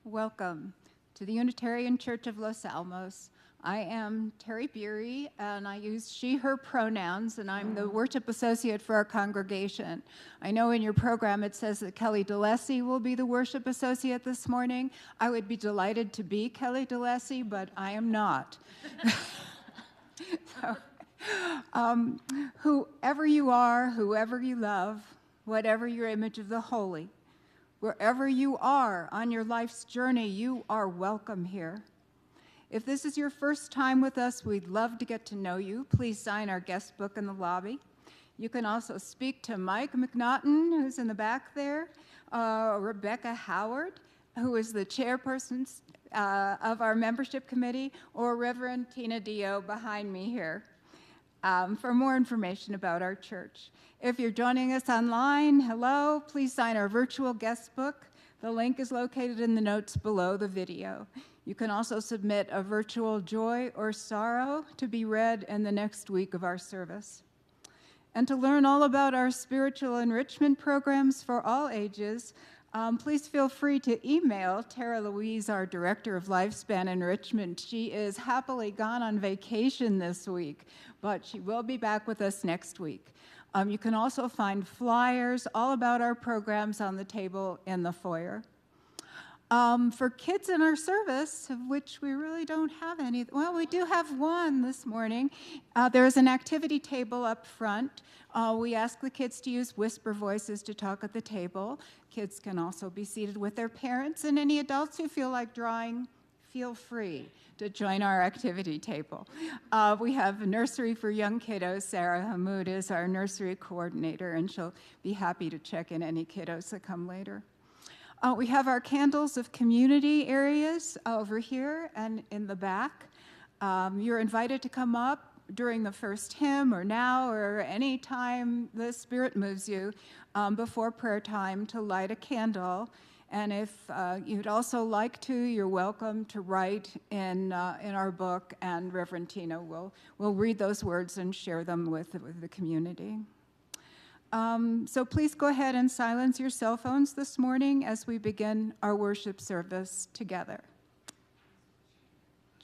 Welcome to the Unitarian Church of Los Alamos. I am Terry Beery, and I use she, her pronouns, and I'm the worship associate for our congregation. I know in your program it says that Kelly Dolejsi will be the worship associate this morning. I would be delighted to be Kelly Dolejsi, but I am not. So, whoever you are, whoever you love, whatever your image of the holy, wherever you are on your life's journey, you are welcome here. If this is your first time with us, we'd love to get to know you. Please sign our guest book in the lobby. You can also speak to Mike McNaughton, who's in the back there, Rebecca Howard, who is the chairperson of our membership committee, or Reverend Tina DeYoe behind me here, for more information about our church. If you're joining us online, hello, please sign our virtual guest book. The link is located in the notes below the video. You can also submit a virtual joy or sorrow to be read in the next week of our service. And to learn all about our spiritual enrichment programs for all ages, please feel free to email Tara Louise, our Director of Lifespan Enrichment. She is happily gone on vacation this week, but she will be back with us next week. You can also find flyers all about our programs on the table in the foyer. For kids in our service, of which we really don't have any, well, we do have one this morning. There's an activity table up front. We ask the kids to use whisper voices to talk at the table. Kids can also be seated with their parents, and any adults who feel like drawing, feel free to join our activity table. We have a nursery for young kiddos. Sarah Hamoud is our nursery coordinator, and she'll be happy to check in any kiddos that come later. We have our candles of community areas over here and in the back. You're invited to come up during the first hymn or now or any time the Spirit moves you before prayer time to light a candle. And if you'd also like to, you're welcome to write in our book, and Reverend Tina will read those words and share them with the community. So please go ahead and silence your cell phones this morning as we begin our worship service together.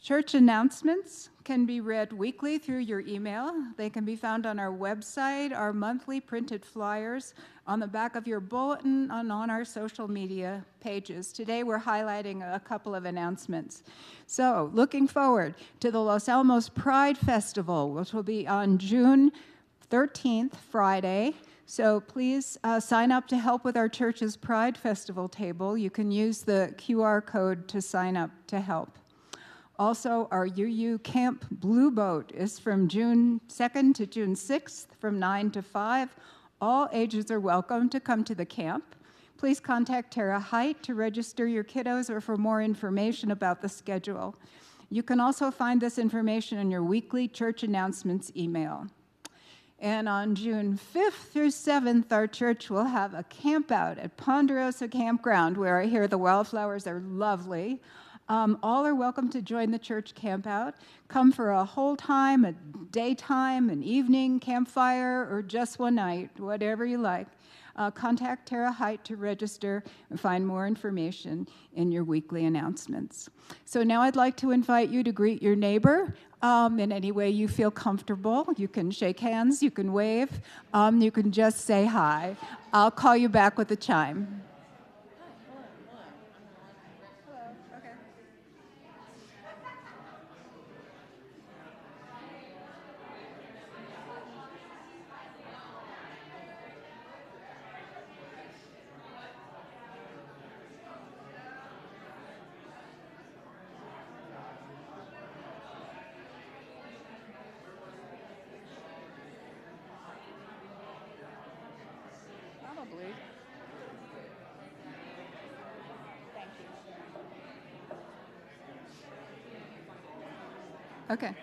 Church announcements can be read weekly through your email. They can be found on our website, our monthly printed flyers, on the back of your bulletin, and on our social media pages. Today we're highlighting a couple of announcements. So, looking forward to the Los Alamos Pride Festival, which will be on June 13th, Friday. So please sign up to help with our church's Pride Festival table. You can use the QR code to sign up to help. Also, our UU Camp Blue Boat is from June 2nd to June 6th from 9 to 5. All ages are welcome to come to the camp. Please contact Tara Height to register your kiddos or for more information about the schedule. You can also find this information in your weekly church announcements email. And on June 5th through 7th, our church will have a camp out at Ponderosa Campground, where I hear the wildflowers are lovely. All are welcome to join the church camp out. Come for a whole time, a daytime, an evening campfire, or just one night, whatever you like. Contact Tara Height to register and find more information in your weekly announcements. So now I'd like to invite you to greet your neighbor in any way you feel comfortable. You can shake hands, you can wave, you can just say hi. I'll call you back with a chime. Probably. Thank you. Okay.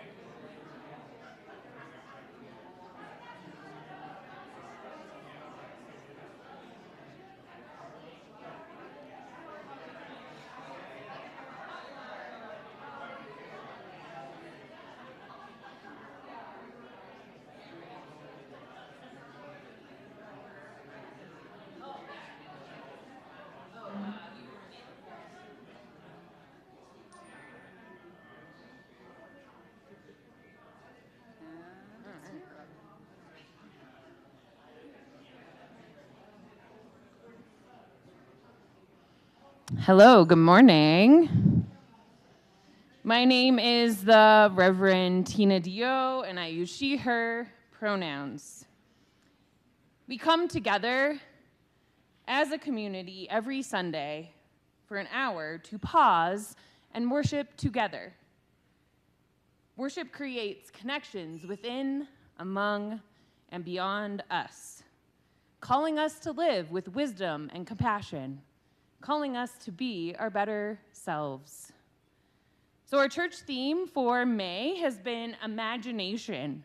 Hello, good morning. My name is the Reverend Tina DeYoe, and I use she, her pronouns. We come together as a community every Sunday for an hour to pause and worship together. Worship creates connections within, among, and beyond us, calling us to live with wisdom and compassion, calling us to be our better selves. So our church theme for May has been imagination.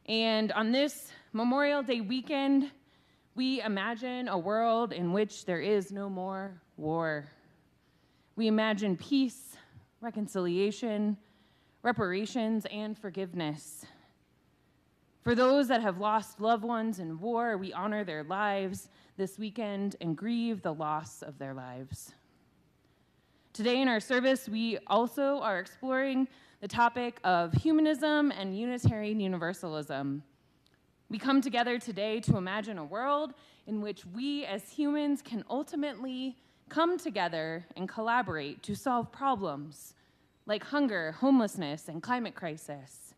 And on this Memorial Day weekend, we imagine a world in which there is no more war. We imagine peace, reconciliation, reparations, and forgiveness. For those that have lost loved ones in war, we honor their lives this weekend and grieve the loss of their lives. Today in our service, we also are exploring the topic of humanism and Unitarian Universalism. We come together today to imagine a world in which we as humans can ultimately come together and collaborate to solve problems like hunger, homelessness, and climate crisis.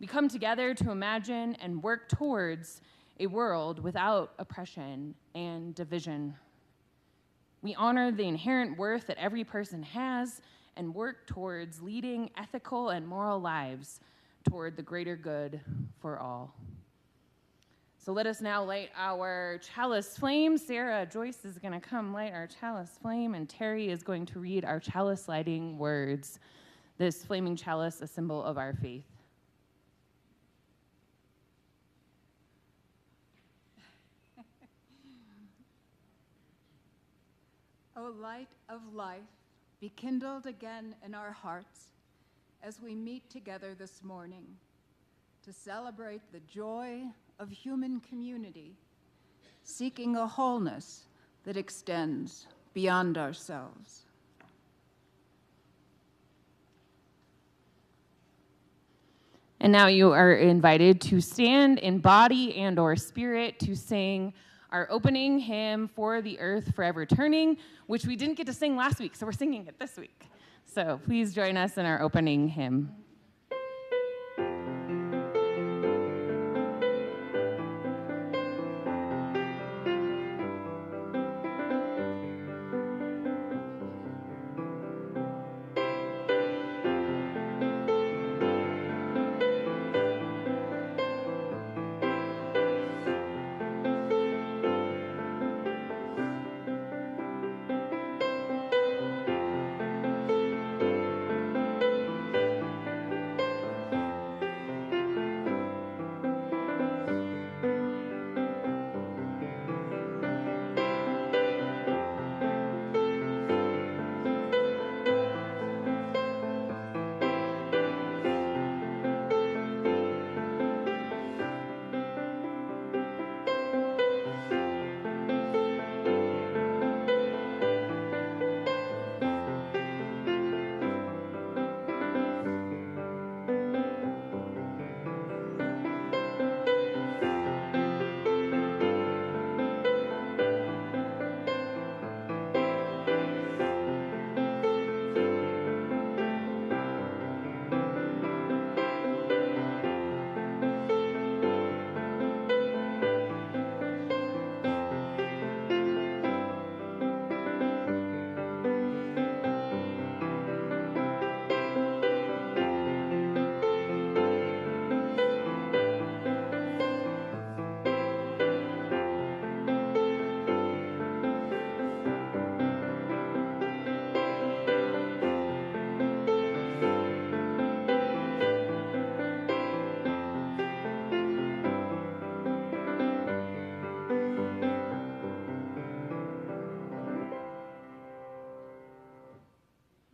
We come together to imagine and work towards a world without oppression and division. We honor the inherent worth that every person has and work towards leading ethical and moral lives toward the greater good for all. So let us now light our chalice flame. Sarah Joyce is going to come light our chalice flame, and Terry is going to read our chalice lighting words. This flaming chalice, a symbol of our faith. O light of life, be kindled again in our hearts as we meet together this morning to celebrate the joy of human community, seeking a wholeness that extends beyond ourselves. And now you are invited to stand in body and or spirit to sing our opening hymn, For the Earth Forever Turning, which we didn't get to sing last week, so we're singing it this week. So please join us in our opening hymn.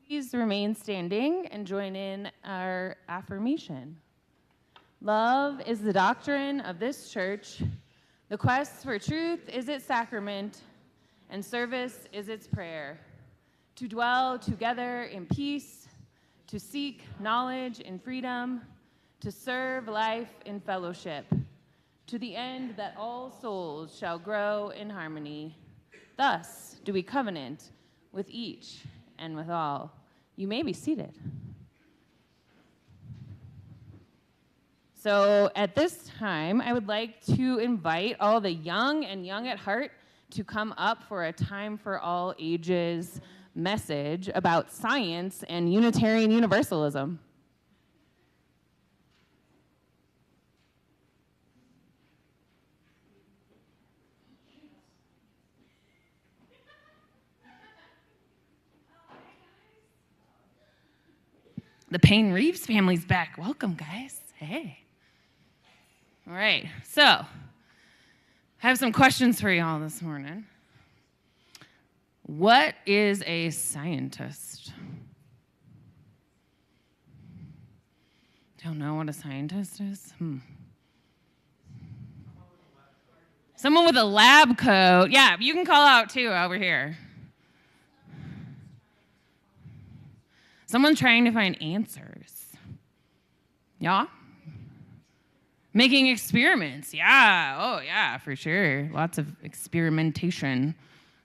Please remain standing and join in our affirmation. Love is the doctrine of this church. The quest for truth is its sacrament, and service is its prayer. To dwell together in peace, to seek knowledge in freedom, to serve life in fellowship, to the end that all souls shall grow in harmony. Thus do we covenant with each and with all. You may be seated. So at this time, I would like to invite all the young and young at heart to come up for a Time for All Ages message about science and Unitarian Universalism. The Payne-Reeves family's back. Welcome, guys. Hey. All right, so I have some questions for you all this morning. What is a scientist? Don't know what a scientist is? Someone with a lab coat. Yeah, you can call out too over here. Someone trying to find answers. Yeah? Making experiments. Yeah. Oh, yeah, for sure. Lots of experimentation,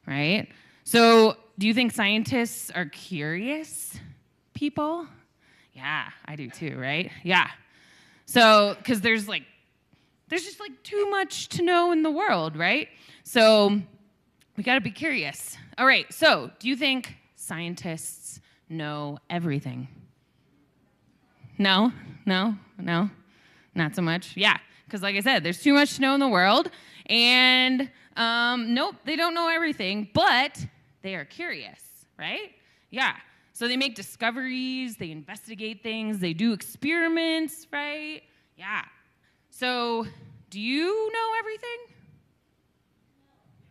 right? So do you think scientists are curious people? Yeah, I do too, right? Yeah. So, because there's just too much to know in the world, right? So we got to be curious. All right, so do you think scientists know everything? No, not so much. Yeah, because like I said, there's too much to know in the world, and nope, they don't know everything, but they are curious, right? Yeah, so they make discoveries, they investigate things, they do experiments, right? Yeah. So do you know everything?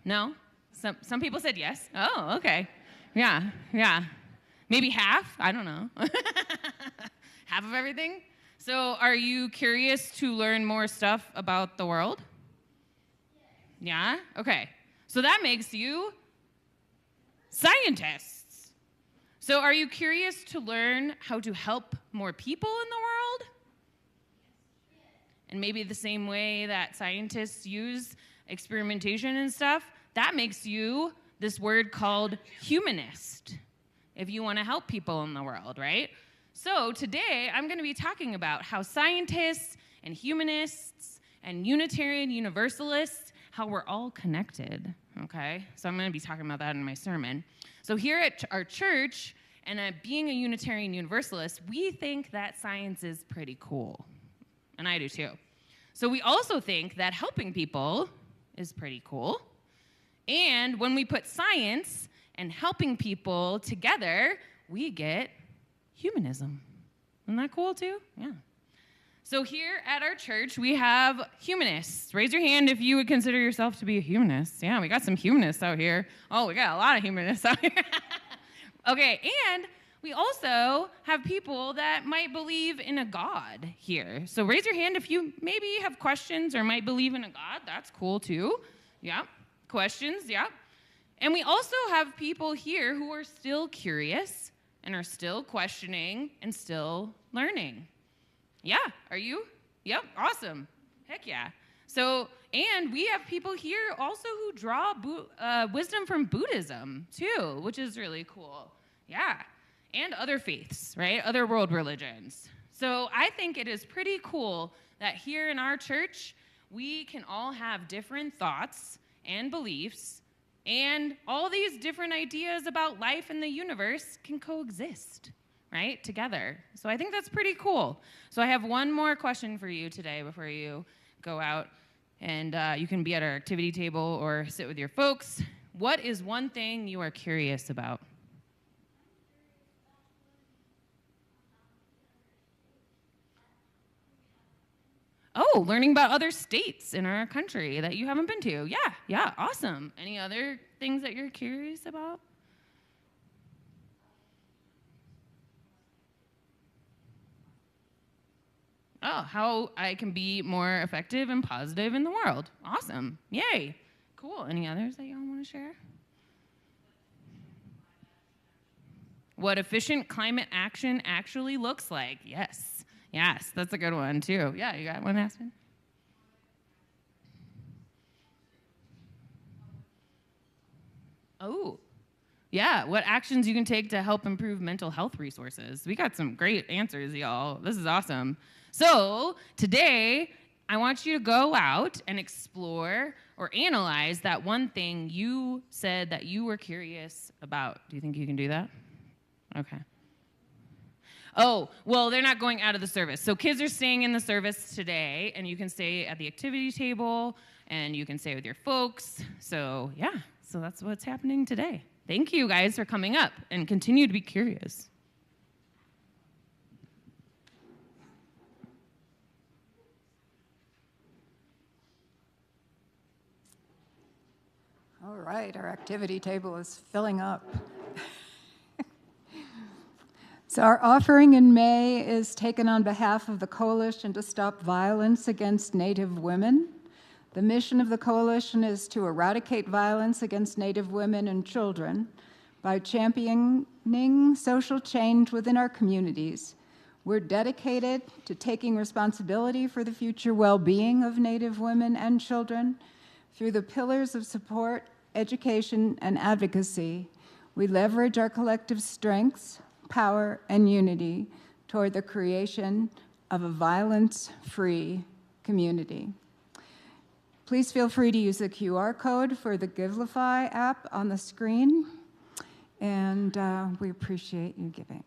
No? Some people said yes. Oh, okay. Yeah. Maybe half? I don't know. Half of everything? So are you curious to learn more stuff about the world? Yeah? Okay. So that makes you scientists. So are you curious to learn how to help more people in the world? And maybe the same way that scientists use experimentation and stuff, that makes you this word called humanist, if you want to help people in the world, right? So today, I'm going to be talking about how scientists and humanists and Unitarian Universalists, how we're all connected, okay? So I'm going to be talking about that in my sermon. So here at our church, and being a Unitarian Universalist, we think that science is pretty cool, and I do too. So we also think that helping people is pretty cool, and when we put science and helping people together, we get humanism. Isn't that cool too? Yeah. So here at our church, we have humanists. Raise your hand if you would consider yourself to be a humanist. Yeah, we got some humanists out here. Oh, we got a lot of humanists out here. Okay, and we also have people that might believe in a God here. So raise your hand if you maybe have questions or might believe in a God. That's cool too. Yeah. Questions, yeah. And we also have people here who are still curious and are still questioning and still learning. Yeah, are you? Yep, awesome. Heck yeah. So, and we have people here also who draw wisdom from Buddhism too, which is really cool. Yeah, and other faiths, right? Other world religions. So I think it is pretty cool that here in our church, we can all have different thoughts and beliefs, and all these different ideas about life and the universe can coexist, right, together. So I think that's pretty cool. So I have one more question for you today before you go out, and you can be at our activity table or sit with your folks. What is one thing you are curious about? Oh, learning about other states in our country that you haven't been to. Yeah, awesome. Any other things that you're curious about? Oh, how I can be more effective and positive in the world. Awesome. Yay. Cool. Any others that y'all want to share? What efficient climate action actually looks like. Yes, that's a good one, too. Yeah, you got one, Aspen? Oh, Yeah, what actions you can take to help improve mental health resources. We got some great answers, y'all. This is awesome. So today, I want you to go out and explore or analyze that one thing you said that you were curious about. Do you think you can do that? Okay. Oh, well, they're not going out of the service. So kids are staying in the service today, and you can stay at the activity table, and you can stay with your folks. So yeah, so that's what's happening today. Thank you guys for coming up, and continue to be curious. All right, our activity table is filling up. So our offering in May is taken on behalf of the Coalition to Stop Violence Against Native Women. The mission of the coalition is to eradicate violence against Native women and children by championing social change within our communities. We're dedicated to taking responsibility for the future well-being of Native women and children. Through the pillars of support, education, and advocacy, we leverage our collective strengths, power, and unity toward the creation of a violence-free community. Please feel free to use the QR code for the Givelify app on the screen, and we appreciate you giving.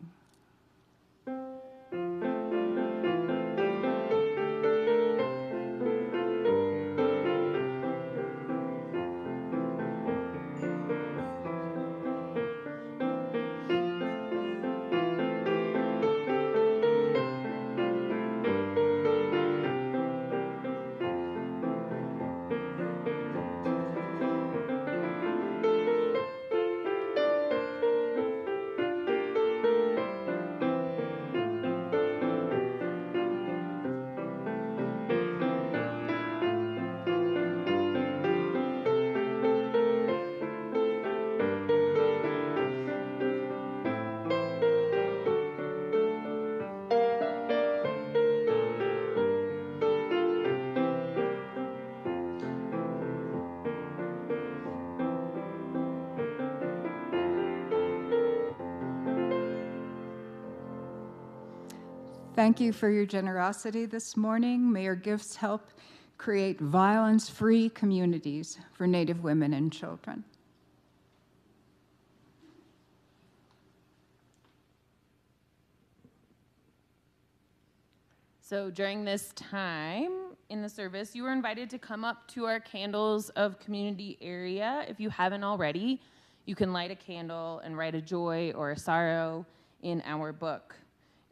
Thank you for your generosity this morning. May your gifts help create violence-free communities for Native women and children. So during this time in the service, you are invited to come up to our candles of community area. If you haven't already, you can light a candle and write a joy or a sorrow in our book.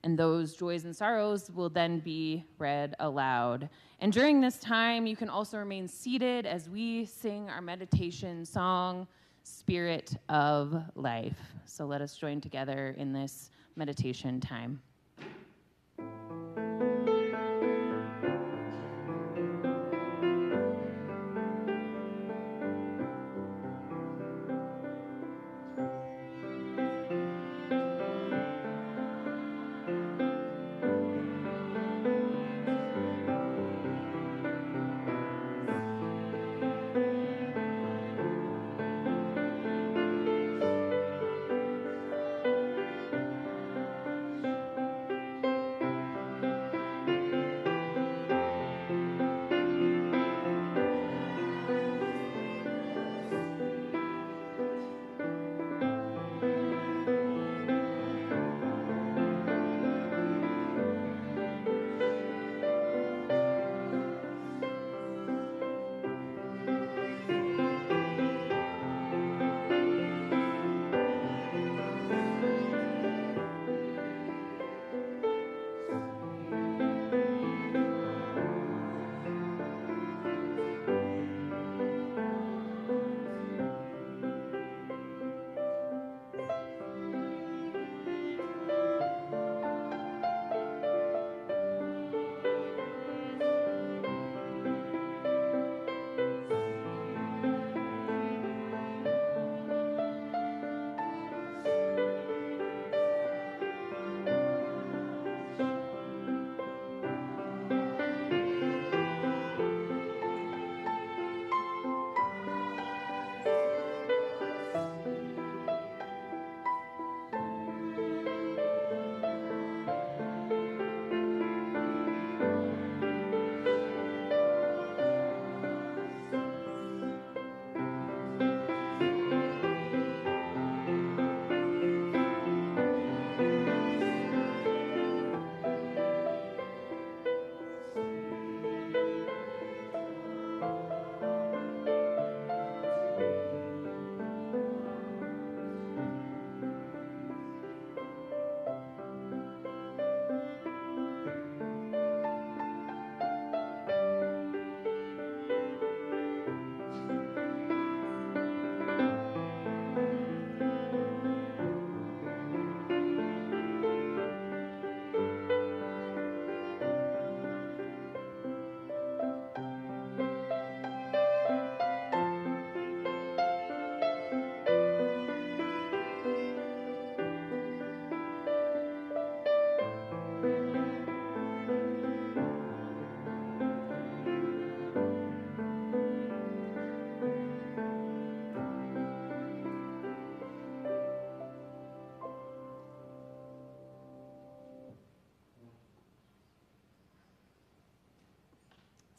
And those joys and sorrows will then be read aloud. And during this time, you can also remain seated as we sing our meditation song, Spirit of Life. So let us join together in this meditation time.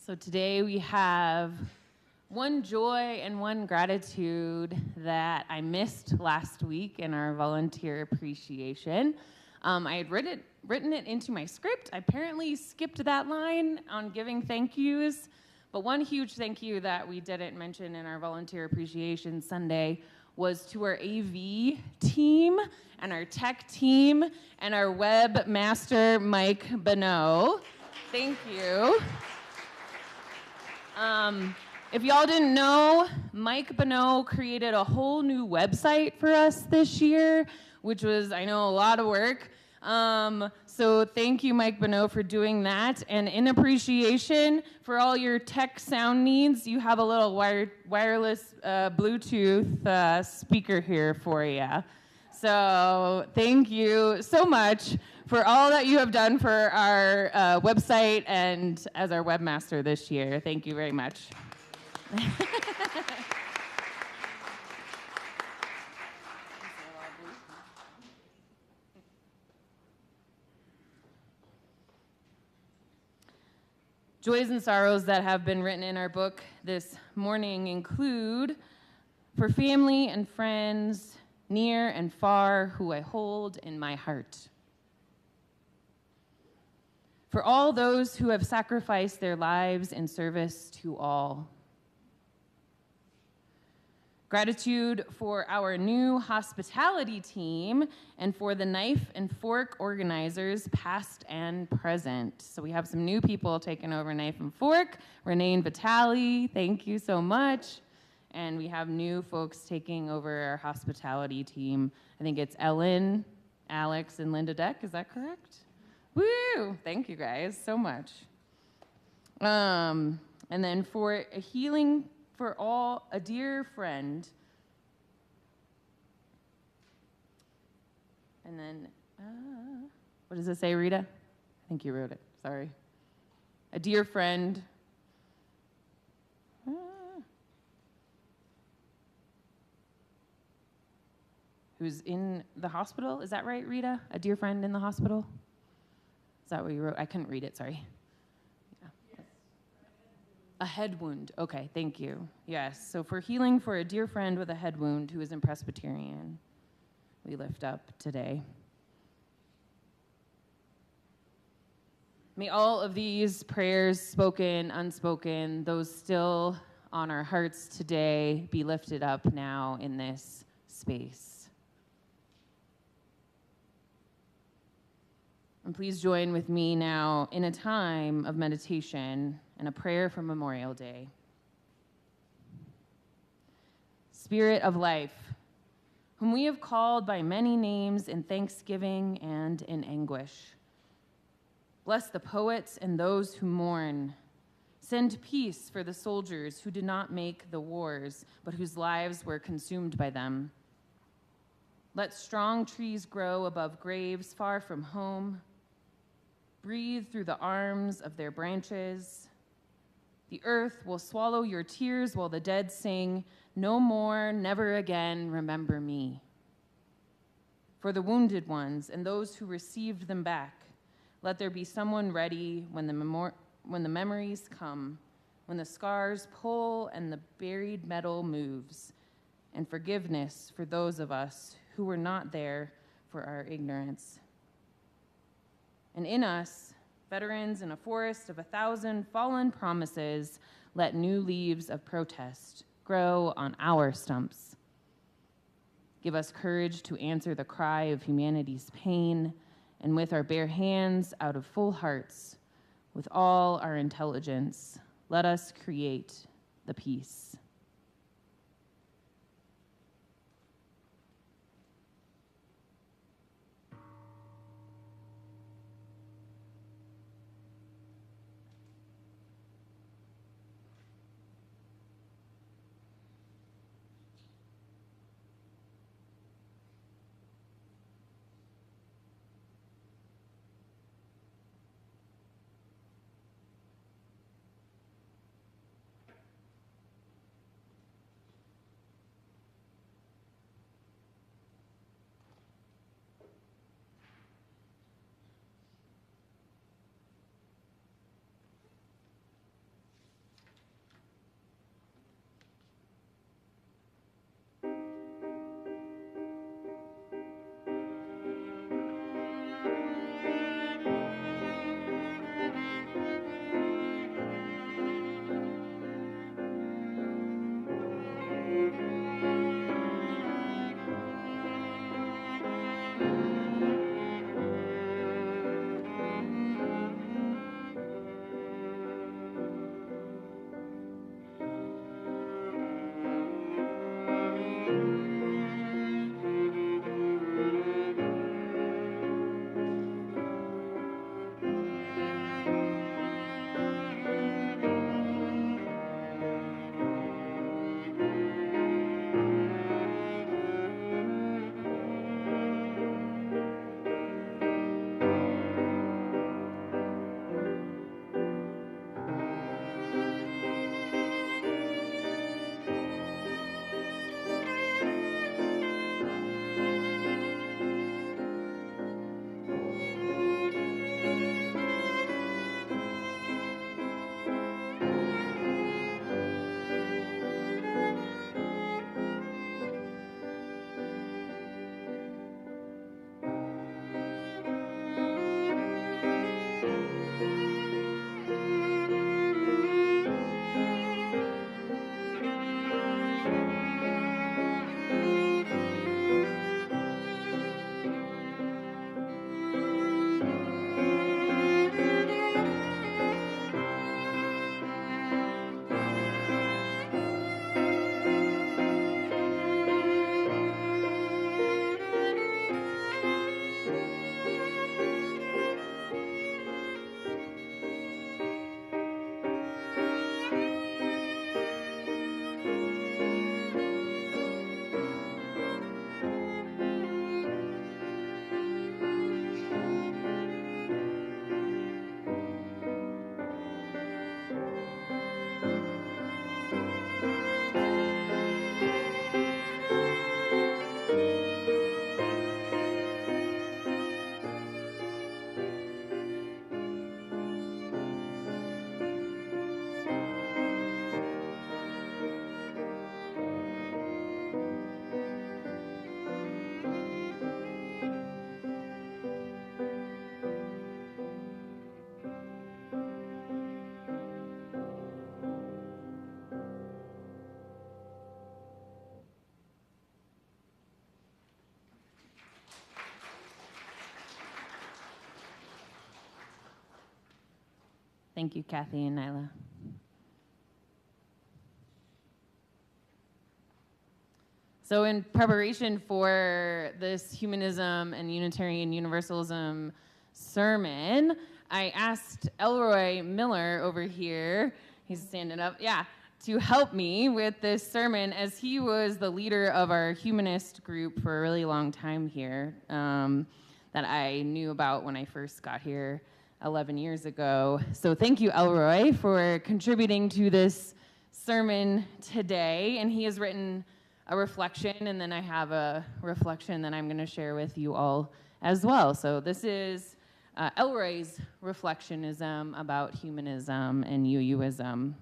So today we have one joy and one gratitude that I missed last week in our volunteer appreciation. I had written it into my script. I apparently skipped that line on giving thank yous, but one huge thank you that we didn't mention in our volunteer appreciation Sunday was to our AV team and our tech team and our web master, Mike Begnaud. Thank you. If y'all didn't know, Mike Begnaud created a whole new website for us this year, which was, I know, a lot of work. So thank you, Mike Begnaud, for doing that. And in appreciation for all your tech sound needs, you have a little wireless Bluetooth speaker here for you. So thank you so much for all that you have done for our website and as our webmaster this year. Thank you very much. Joys and sorrows that have been written in our book this morning include, for family and friends, near and far, who I hold in my heart. For all those who have sacrificed their lives in service to all. Gratitude for our new hospitality team and for the knife and fork organizers, past and present. So we have some new people taking over knife and fork. Renae and Vitali, thank you so much. And we have new folks taking over our hospitality team. I think it's Ellen, Alex, and Linda Deck. Is that correct? Woo! Thank you guys so much. And then for a healing for all, a dear friend. And then, what does it say, Rita? I think you wrote it, sorry. A dear friend. Who's in the hospital, is that right, Rita? A dear friend in the hospital? Is that what you wrote? I couldn't read it, sorry. A head wound. Okay, thank you. Yes, so for healing for a dear friend with a head wound who is in Presbyterian, we lift up today. May all of these prayers, spoken, unspoken, those still on our hearts today, be lifted up now in this space. And please join with me now in a time of meditation and a prayer for Memorial Day. Spirit of life, whom we have called by many names in thanksgiving and in anguish. Bless the poets and those who mourn. Send peace for the soldiers who did not make the wars, but whose lives were consumed by them. Let strong trees grow above graves far from home. Breathe through the arms of their branches. The earth will swallow your tears while the dead sing, "No more, never again, remember me." For the wounded ones and those who received them back, let there be someone ready when the memories come, when the scars pull and the buried metal moves, and forgiveness for those of us who were not there for our ignorance. And in us, veterans in a forest of 1,000 fallen promises, let new leaves of protest grow on our stumps. Give us courage to answer the cry of humanity's pain, and with our bare hands, out of full hearts, with all our intelligence, let us create the peace. Thank you, Kathy and Nylea. So in preparation for this Humanism and Unitarian Universalism sermon, I asked ElRoy Miller over here, he's standing up, yeah, to help me with this sermon, as he was the leader of our humanist group for a really long time here that I knew about when I first got here 11 years ago. So thank you, ElRoy, for contributing to this sermon today. And he has written a reflection, and then I have a reflection that I'm going to share with you all as well. So this is ElRoy's reflectionism about humanism and UUism.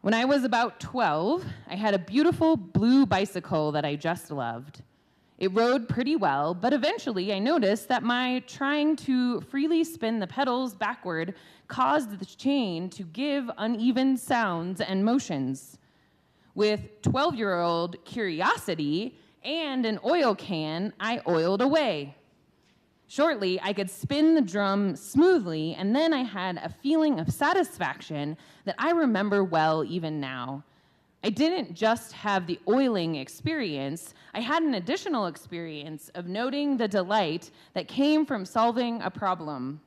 When I was about 12, I had a beautiful blue bicycle that I just loved. It rode pretty well, but eventually I noticed that my trying to freely spin the pedals backward caused the chain to give uneven sounds and motions. With 12-year-old curiosity and an oil can, I oiled away. Shortly, I could spin the drum smoothly, and then I had a feeling of satisfaction that I remember well even now. I didn't just have the oiling experience, I had an additional experience of noting the delight that came from solving a problem.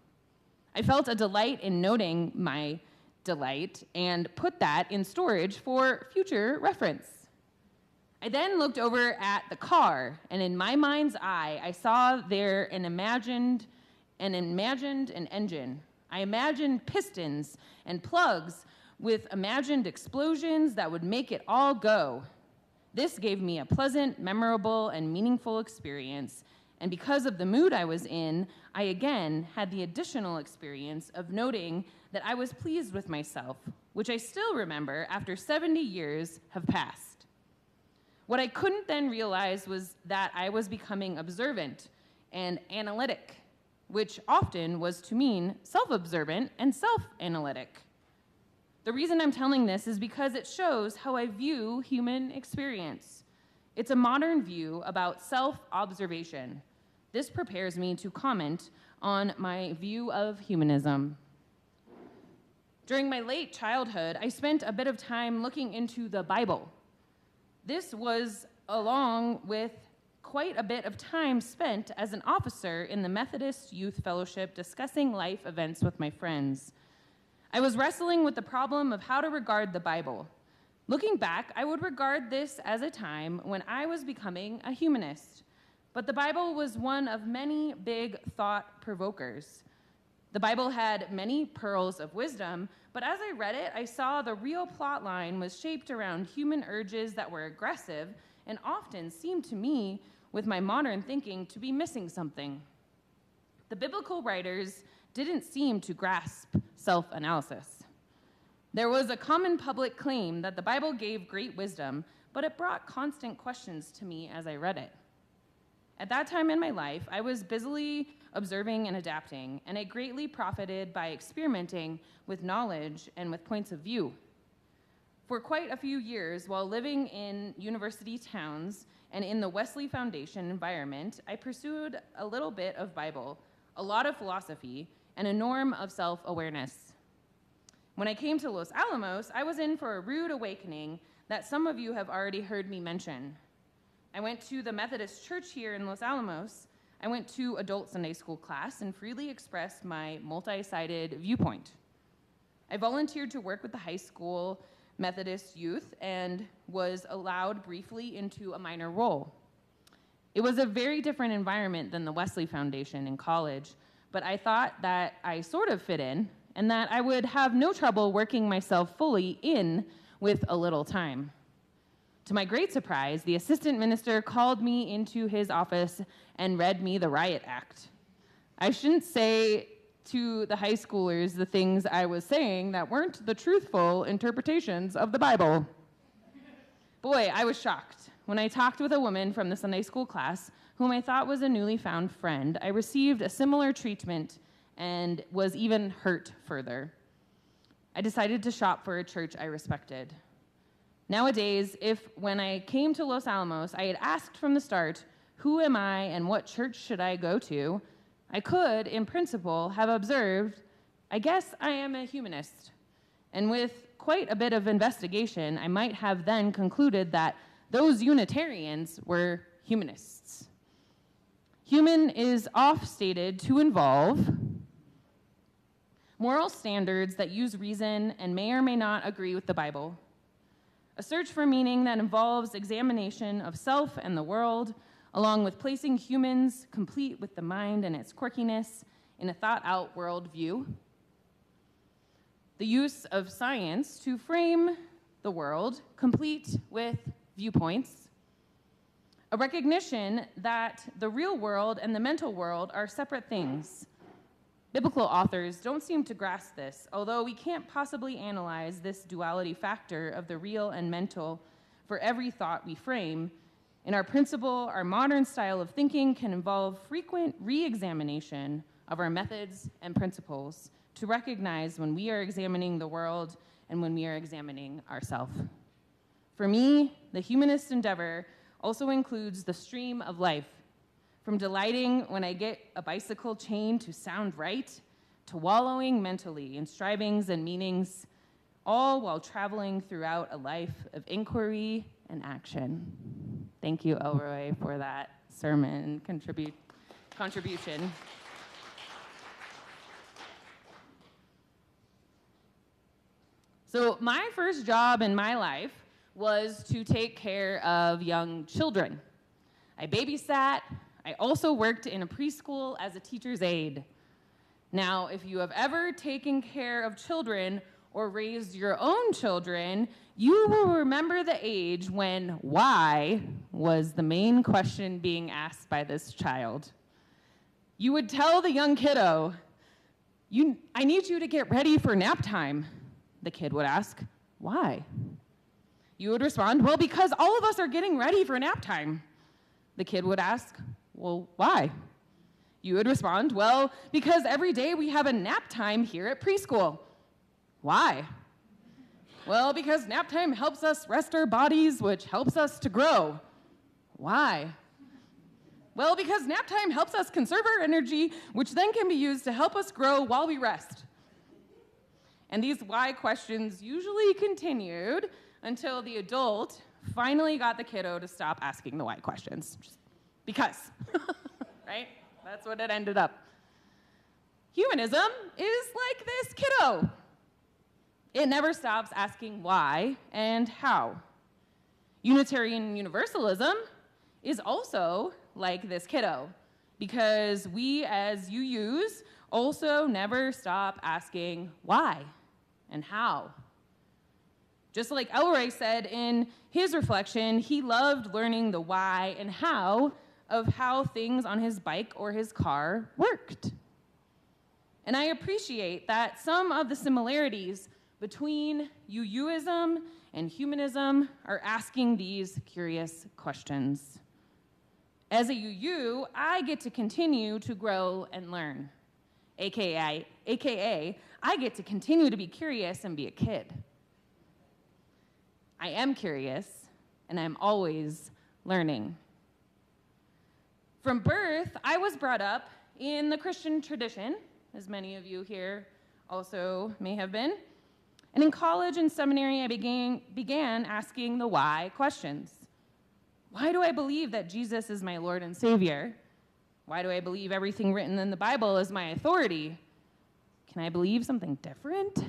I felt a delight in noting my delight and put that in storage for future reference. I then looked over at the car, and in my mind's eye, I saw there an imagined engine. I imagined pistons and plugs with imagined explosions that would make it all go. This gave me a pleasant, memorable, and meaningful experience, and because of the mood I was in, I again had the additional experience of noting that I was pleased with myself, which I still remember after 70 years have passed. What I couldn't then realize was that I was becoming observant and analytic, which often was to mean self-observant and self-analytic. The reason I'm telling this is because it shows how I view human experience. It's a modern view about self-observation. This prepares me to comment on my view of humanism. During my late childhood, I spent a bit of time looking into the Bible. This was along with quite a bit of time spent as an officer in the Methodist Youth Fellowship discussing life events with my friends. I was wrestling with the problem of how to regard the Bible. Looking back, I would regard this as a time when I was becoming a humanist. But the Bible was one of many big thought provokers. The Bible had many pearls of wisdom, but as I read it, I saw the real plot line was shaped around human urges that were aggressive and often seemed to me, with my modern thinking, to be missing something. The biblical writers didn't seem to grasp self-analysis. There was a common public claim that the Bible gave great wisdom, but it brought constant questions to me as I read it. At that time in my life, I was busily observing and adapting, and I greatly profited by experimenting with knowledge and with points of view. For quite a few years, while living in university towns and in the Wesley Foundation environment, I pursued a little bit of Bible, a lot of philosophy, and a norm of self-awareness. When I came to Los Alamos, I was in for a rude awakening that some of you have already heard me mention. I went to the Methodist Church here in Los Alamos. I went to adult Sunday school class and freely expressed my multi-sided viewpoint. I volunteered to work with the high school Methodist youth and was allowed briefly into a minor role. It was a very different environment than the Wesley Foundation in college, but I thought that I sort of fit in and that I would have no trouble working myself fully in with a little time. To my great surprise, the assistant minister called me into his office and read me the Riot Act. I shouldn't say to the high schoolers the things I was saying that weren't the truthful interpretations of the Bible. Boy, I was shocked. When I talked with a woman from the Sunday school class, whom I thought was a newly found friend, I received a similar treatment and was even hurt further. I decided to shop for a church I respected. Nowadays, if when I came to Los Alamos, I had asked from the start, who am I and what church should I go to, I could, in principle, have observed I guess I am a humanist. And with quite a bit of investigation, I might have then concluded that those Unitarians were humanists. Human is oft-stated to involve moral standards that use reason and may or may not agree with the Bible, a search for meaning that involves examination of self and the world, along with placing humans, complete with the mind and its quirkiness, in a thought-out worldview, the use of science to frame the world, complete with viewpoints, a recognition that the real world and the mental world are separate things. Biblical authors don't seem to grasp this, although we can't possibly analyze this duality factor of the real and mental for every thought we frame. In our principle, our modern style of thinking can involve frequent re-examination of our methods and principles to recognize when we are examining the world and when we are examining ourselves. For me, the humanist endeavor also includes the stream of life, from delighting when I get a bicycle chain to sound right, to wallowing mentally in strivings and meanings, all while traveling throughout a life of inquiry and action. Thank you, ElRoy, for that sermon contribution. So my first job in my life was to take care of young children. I babysat. I also worked in a preschool as a teacher's aide. Now, if you have ever taken care of children or raised your own children, you will remember the age when why was the main question being asked by this child. You would tell the young kiddo, I need you to get ready for nap time. The kid would ask, why? You would respond, well, because all of us are getting ready for nap time. The kid would ask, well, why? You would respond, well, because every day we have a nap time here at preschool. Why? Well, because nap time helps us rest our bodies, which helps us to grow. Why? Well, because nap time helps us conserve our energy, which then can be used to help us grow while we rest. And these why questions usually continued until the adult finally got the kiddo to stop asking the why questions. Just because, right? That's what it ended up. Humanism is like this kiddo. It never stops asking why and how. Unitarian Universalism is also like this kiddo, because we as UUs also never stop asking why and how. Just like ElRoy said in his reflection, he loved learning the why and how of how things on his bike or his car worked. And I appreciate that some of the similarities between UUism and humanism are asking these curious questions. As a UU, I get to continue to grow and learn, AKA, I get to continue to be curious and be a kid. I am curious, and I'm always learning. From birth, I was brought up in the Christian tradition, as many of you here also may have been. And in college and seminary, I began asking the why questions. Why do I believe that Jesus is my Lord and Savior? Why do I believe everything written in the Bible is my authority? Can I believe something different?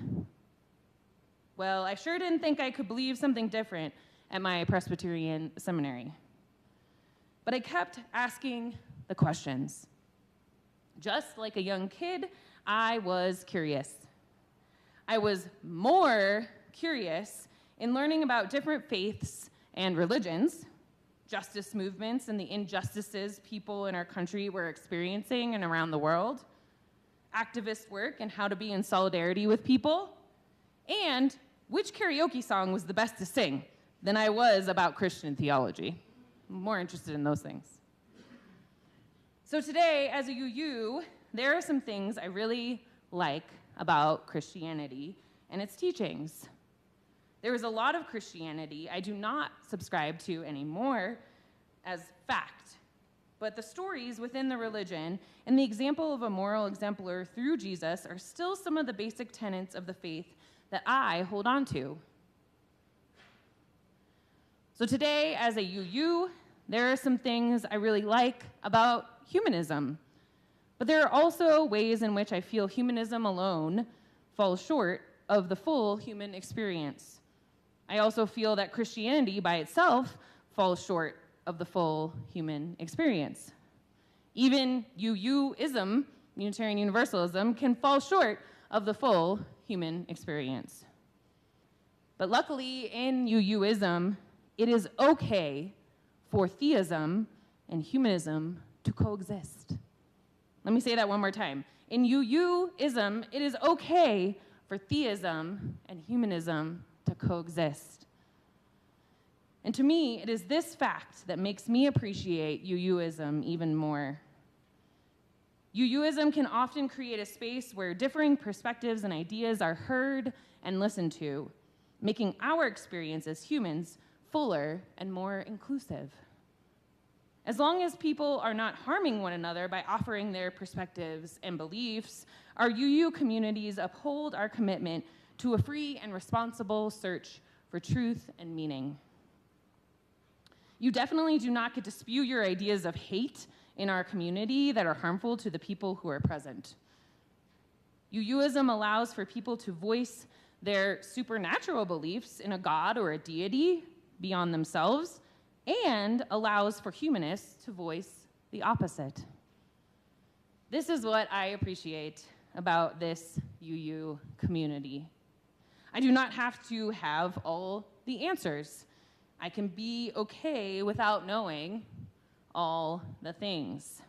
Well, I sure didn't think I could believe something different at my Presbyterian seminary. But I kept asking the questions. Just like a young kid, I was curious. I was more curious in learning about different faiths and religions, justice movements and the injustices people in our country were experiencing and around the world, activist work and how to be in solidarity with people, and which karaoke song was the best to sing than I was about Christian theology. I'm more interested in those things. So today, as a UU, there are some things I really like about Christianity and its teachings. There is a lot of Christianity I do not subscribe to anymore as fact. But the stories within the religion and the example of a moral exemplar through Jesus are still some of the basic tenets of the faith that I hold on to. So today, as a UU, there are some things I really like about humanism. But there are also ways in which I feel humanism alone falls short of the full human experience. I also feel that Christianity by itself falls short of the full human experience. Even UUism, Unitarian Universalism, can fall short of the full human experience. But luckily, in UUism, it is okay for theism and humanism to coexist. Let me say that one more time. In UUism, it is okay for theism and humanism to coexist. And to me, it is this fact that makes me appreciate UUism even more. UUism can often create a space where differing perspectives and ideas are heard and listened to, making our experience as humans fuller and more inclusive. As long as people are not harming one another by offering their perspectives and beliefs, our UU communities uphold our commitment to a free and responsible search for truth and meaning. You definitely do not get to spew your ideas of hate in our community that are harmful to the people who are present. UUism allows for people to voice their supernatural beliefs in a god or a deity beyond themselves, and allows for humanists to voice the opposite. This is what I appreciate about this UU community. I do not have to have all the answers. I can be okay without knowing all the things.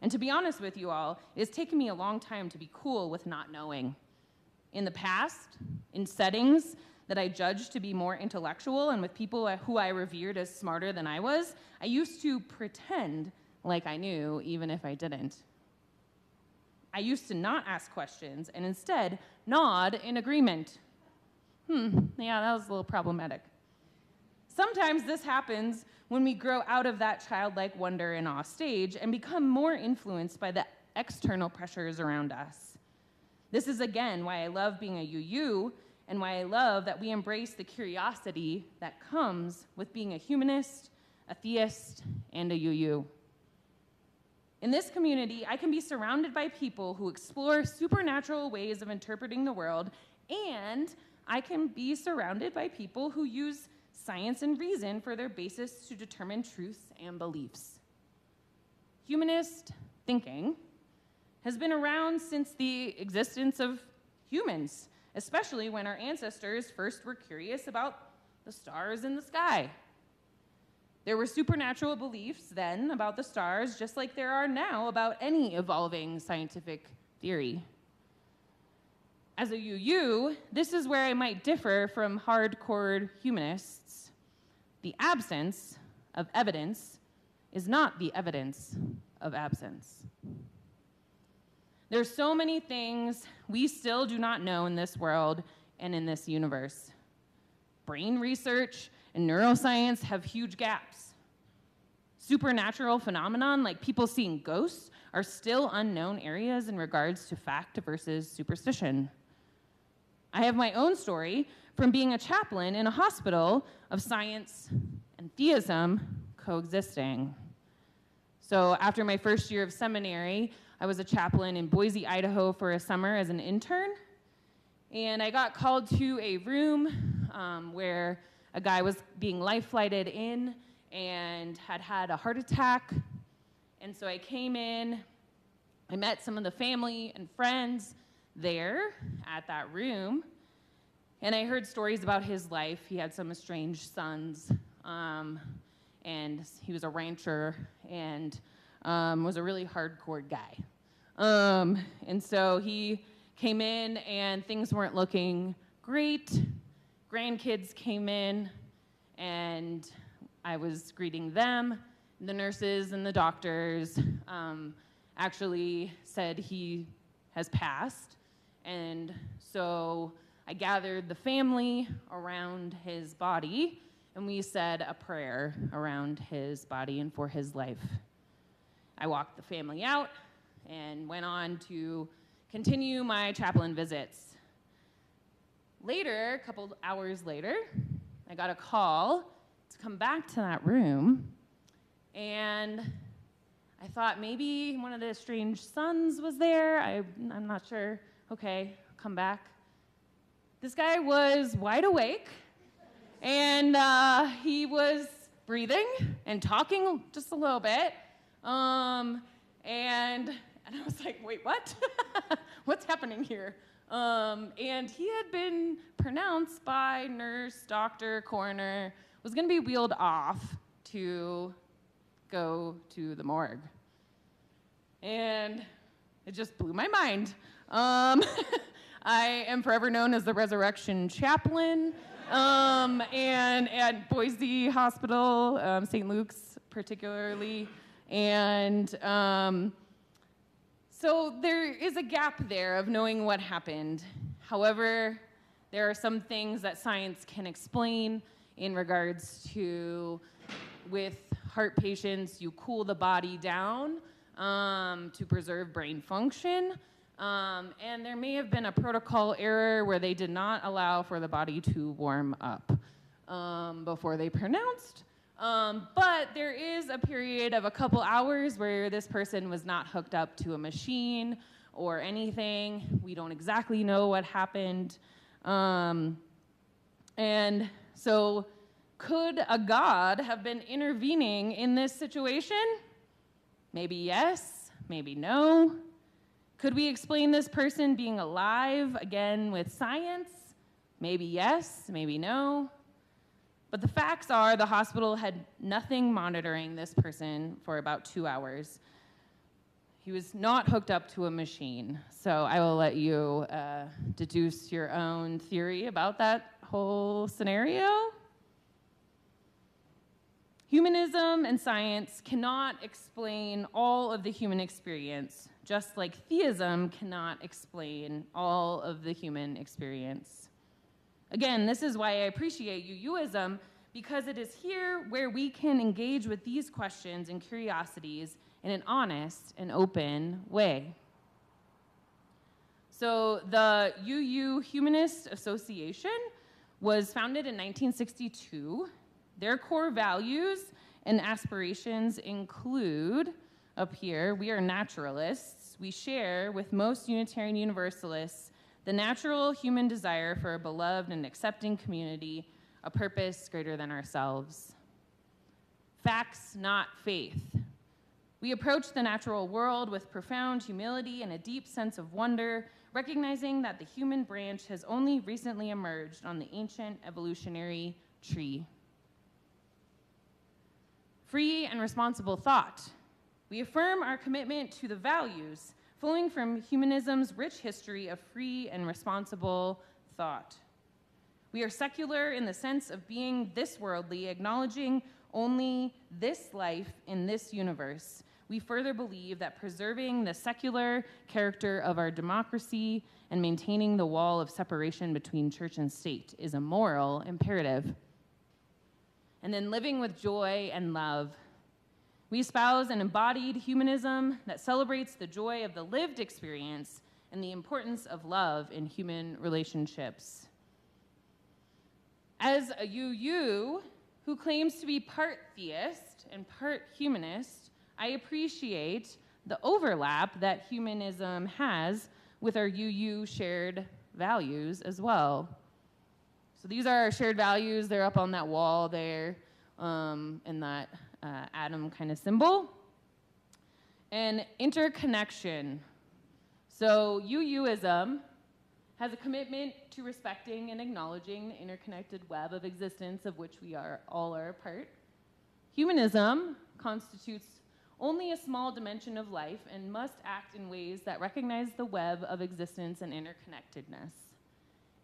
And to be honest with you all, it has taken me a long time to be cool with not knowing. In the past, in settings that I judged to be more intellectual and with people who I revered as smarter than I was, I used to pretend like I knew even if I didn't. I used to not ask questions and instead nod in agreement. Yeah, that was a little problematic. Sometimes this happens when we grow out of that childlike wonder and awe stage and become more influenced by the external pressures around us. This is again why I love being a UU and why I love that we embrace the curiosity that comes with being a humanist, a theist, and a UU. In this community, I can be surrounded by people who explore supernatural ways of interpreting the world, and I can be surrounded by people who use science and reason for their basis to determine truths and beliefs. Humanist thinking has been around since the existence of humans, especially when our ancestors first were curious about the stars in the sky. There were supernatural beliefs then about the stars, just like there are now about any evolving scientific theory. As a UU, this is where I might differ from hardcore humanists. The absence of evidence is not the evidence of absence. There's so many things we still do not know in this world and in this universe. Brain research and neuroscience have huge gaps. Supernatural phenomenon like people seeing ghosts are still unknown areas in regards to fact versus superstition. I have my own story from being a chaplain in a hospital of science and theism coexisting. So after my first year of seminary, I was a chaplain in Boise, Idaho for a summer as an intern. And I got called to a room where a guy was being life-flighted in and had a heart attack. And so I came in, I met some of the family and friends there at that room, and I heard stories about his life. He had some estranged sons, and he was a rancher and was a really hardcore guy. And so he came in and things weren't looking great. Grandkids came in and I was greeting them. The nurses and the doctors actually said he has passed. And so I gathered the family around his body and we said a prayer around his body and for his life. I walked the family out and went on to continue my chaplain visits. Later, a couple hours later, I got a call to come back to that room, and I thought maybe one of the estranged sons was there. I'm not sure. Okay, come back. This guy was wide awake, and he was breathing and talking just a little bit. And I was like, wait, what? What's happening here? And he had been pronounced by nurse, doctor, coroner, was going to be wheeled off to go to the morgue. And it just blew my mind. I am forever known as the resurrection chaplain, and at Boise Hospital, St. Luke's particularly. And so there is a gap there of knowing what happened. However, there are some things that science can explain in regards to, with heart patients, you cool the body down to preserve brain function. And there may have been a protocol error where they did not allow for the body to warm up before they pronounced. But there is a period of a couple hours where this person was not hooked up to a machine or anything. We don't exactly know what happened. And so could a God have been intervening in this situation? Maybe yes, maybe no. Could we explain this person being alive, again, with science? Maybe yes, maybe no. But the facts are the hospital had nothing monitoring this person for about 2 hours. He was not hooked up to a machine. So I will let you deduce your own theory about that whole scenario. Humanism and science cannot explain all of the human experience, just like theism cannot explain all of the human experience. Again, this is why I appreciate UUism, because it is here where we can engage with these questions and curiosities in an honest and open way. So the UU Humanist Association was founded in 1962. Their core values and aspirations include, up here, we are naturalists. We share with most Unitarian Universalists the natural human desire for a beloved and accepting community, a purpose greater than ourselves. Facts, not faith. We approach the natural world with profound humility and a deep sense of wonder, recognizing that the human branch has only recently emerged on the ancient evolutionary tree. Free and responsible thought. We affirm our commitment to the values flowing from humanism's rich history of free and responsible thought. We are secular in the sense of being this worldly, acknowledging only this life in this universe. We further believe that preserving the secular character of our democracy and maintaining the wall of separation between church and state is a moral imperative. And then living with joy and love. We espouse an embodied humanism that celebrates the joy of the lived experience and the importance of love in human relationships. As a UU who claims to be part theist and part humanist, I appreciate the overlap that humanism has with our UU shared values as well. So these are our shared values. They're up on that wall there in that atom kind of symbol. And interconnection. So UUism has a commitment to respecting and acknowledging the interconnected web of existence of which we are all a part. Humanism constitutes only a small dimension of life and must act in ways that recognize the web of existence and interconnectedness.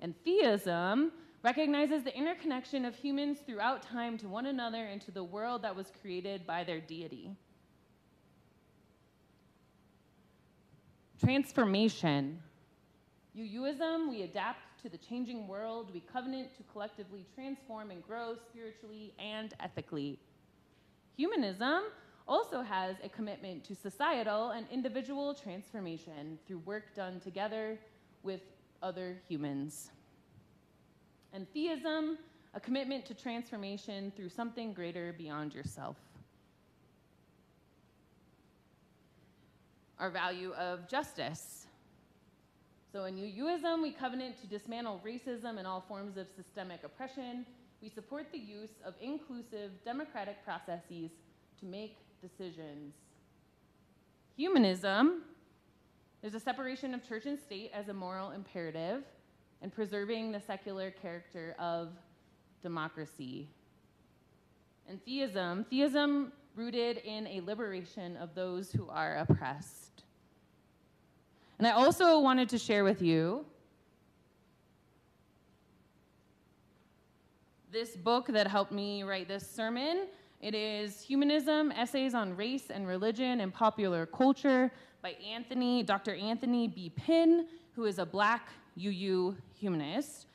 And theism recognizes the interconnection of humans throughout time to one another and to the world that was created by their deity. Transformation. UUism, we adapt to the changing world. We covenant to collectively transform and grow spiritually and ethically. Humanism also has a commitment to societal and individual transformation through work done together with other humans. And theism, a commitment to transformation through something greater beyond yourself. Our value of justice. So in UUism, we covenant to dismantle racism and all forms of systemic oppression. We support the use of inclusive democratic processes to make decisions. Humanism, there's a separation of church and state as a moral imperative and preserving the secular character of democracy. And theism rooted in a liberation of those who are oppressed. And I also wanted to share with you this book that helped me write this sermon. It is Humanism, Essays on Race and Religion and Popular Culture by Dr. Anthony B. Pinn, who is a Black UU humanist,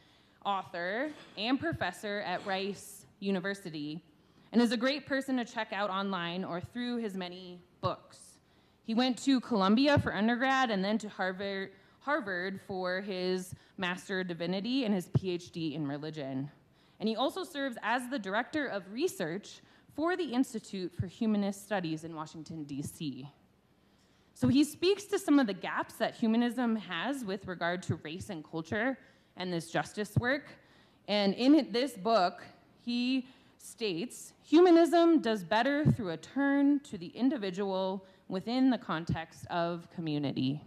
author, and professor at Rice University, and is a great person to check out online or through his many books. He went to Columbia for undergrad and then to Harvard for his Master of Divinity and his PhD in religion. And he also serves as the director of research for the Institute for Humanist Studies in Washington, D.C. So he speaks to some of the gaps that humanism has with regard to race and culture and this justice work. And in this book, he states, humanism does better through a turn to the individual within the context of community.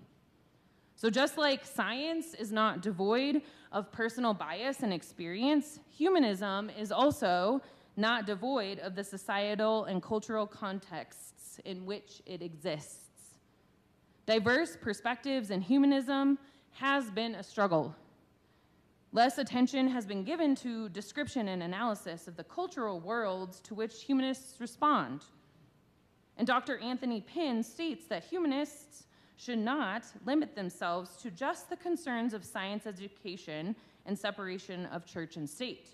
So just like science is not devoid of personal bias and experience, humanism is also not devoid of the societal and cultural contexts in which it exists. Diverse perspectives in humanism has been a struggle. Less attention has been given to description and analysis of the cultural worlds to which humanists respond. And Dr. Anthony Pinn states that humanists should not limit themselves to just the concerns of science education and separation of church and state.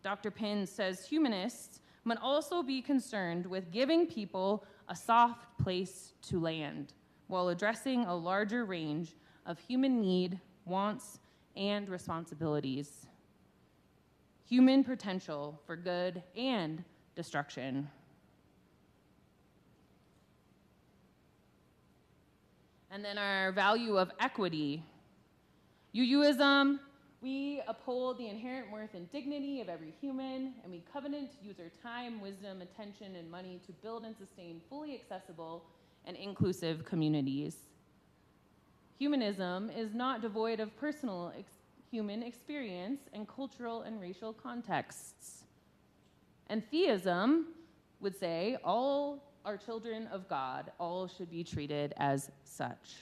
Dr. Pinn says humanists must also be concerned with giving people a soft place to land while addressing a larger range of human need, wants, and responsibilities. Human potential for good and destruction. And then our value of equity. UUism, we uphold the inherent worth and dignity of every human, and we covenant to use our time, wisdom, attention, and money to build and sustain fully accessible and inclusive communities. Humanism is not devoid of personal human experience and cultural and racial contexts. And theism would say all are children of God, all should be treated as such.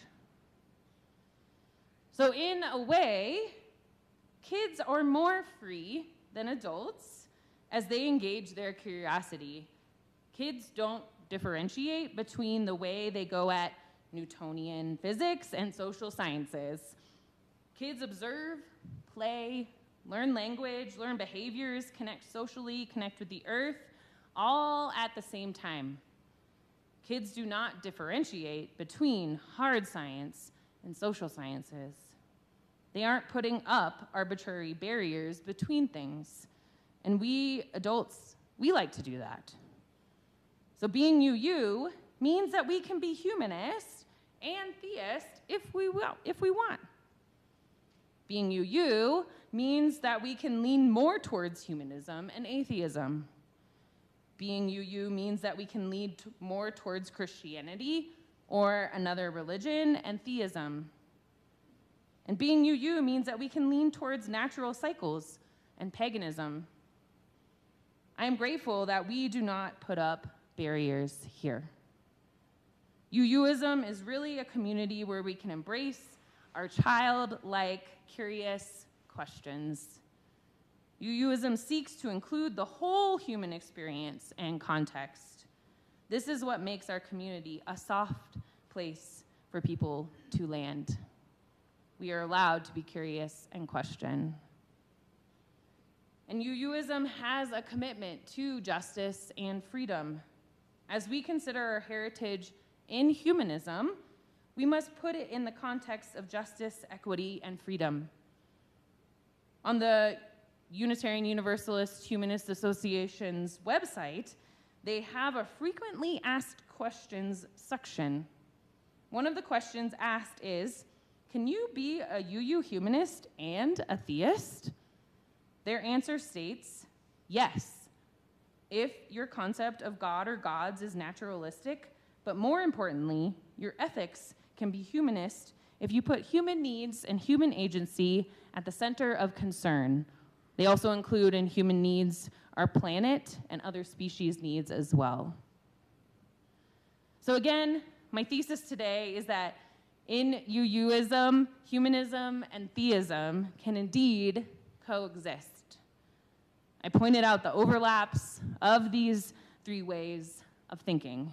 So in a way, kids are more free than adults as they engage their curiosity. Kids don't differentiate between the way they go at Newtonian physics and social sciences. Kids observe, play, learn language, learn behaviors, connect socially, connect with the earth, all at the same time. Kids do not differentiate between hard science and social sciences. They aren't putting up arbitrary barriers between things. And we adults, we like to do that. So being UU means that we can be humanist and theist if we want. Being UU means that we can lean more towards humanism and atheism. Being UU means that we can lean more towards Christianity or another religion and theism. And being UU means that we can lean towards natural cycles and paganism. I am grateful that we do not put up barriers here. UUism is really a community where we can embrace our childlike, curious questions. UUism seeks to include the whole human experience and context. This is what makes our community a soft place for people to land. We are allowed to be curious and question. And UUism has a commitment to justice and freedom. As we consider our heritage in humanism, we must put it in the context of justice, equity, and freedom. On the Unitarian Universalist Humanist Association's website, they have a frequently asked questions section. One of the questions asked is, can you be a UU humanist and a theist? Their answer states, yes, if your concept of God or gods is naturalistic, but more importantly, your ethics can be humanist if you put human needs and human agency at the center of concern. They also include in human needs our planet and other species needs as well. So again, my thesis today is that in UUism, humanism and theism can indeed coexist. I pointed out the overlaps of these three ways of thinking.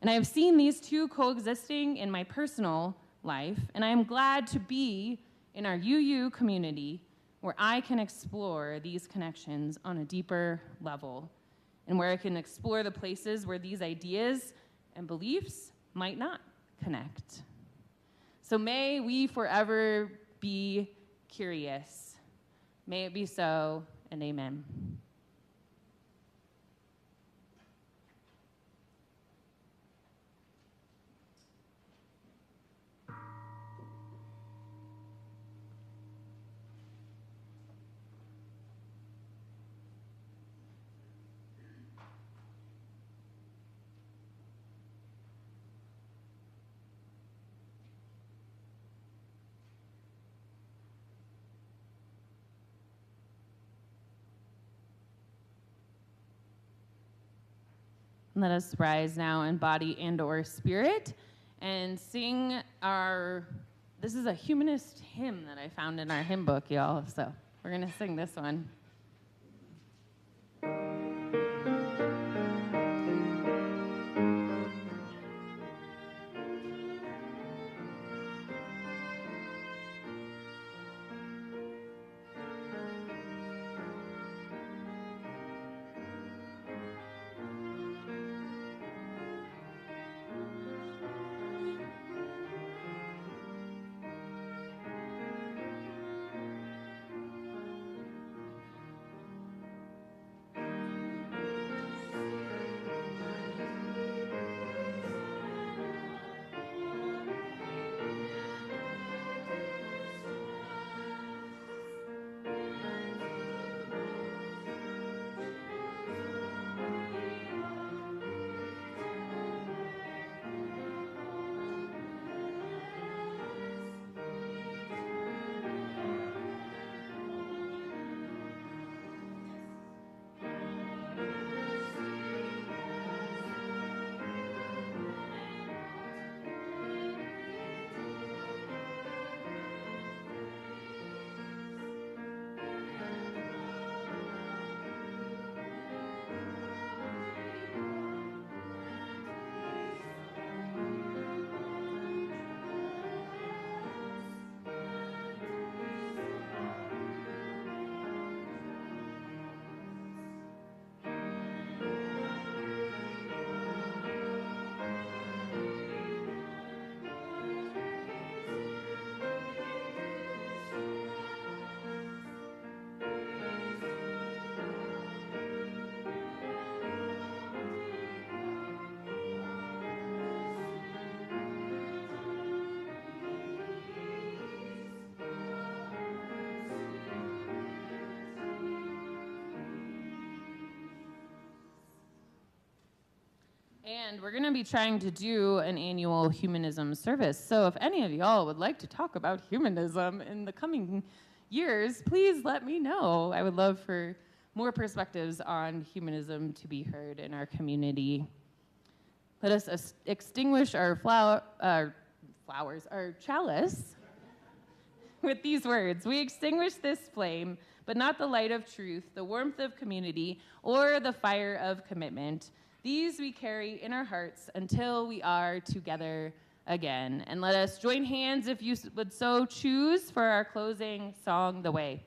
And I have seen these two coexisting in my personal life, and I am glad to be in our UU community where I can explore these connections on a deeper level and where I can explore the places where these ideas and beliefs might not connect. So may we forever be curious. May it be so, and amen. Let us rise now in body and or spirit and sing this is a humanist hymn that I found in our hymn book, y'all. So we're going to sing this one. And we're going to be trying to do an annual humanism service. So if any of y'all would like to talk about humanism in the coming years, please let me know. I would love for more perspectives on humanism to be heard in our community. Let us extinguish our chalice with these words. We extinguish this flame, but not the light of truth, the warmth of community, or the fire of commitment. These we carry in our hearts until we are together again. And let us join hands, if you would so choose, for our closing song, The Way.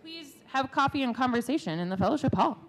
Please have coffee and conversation in the fellowship hall.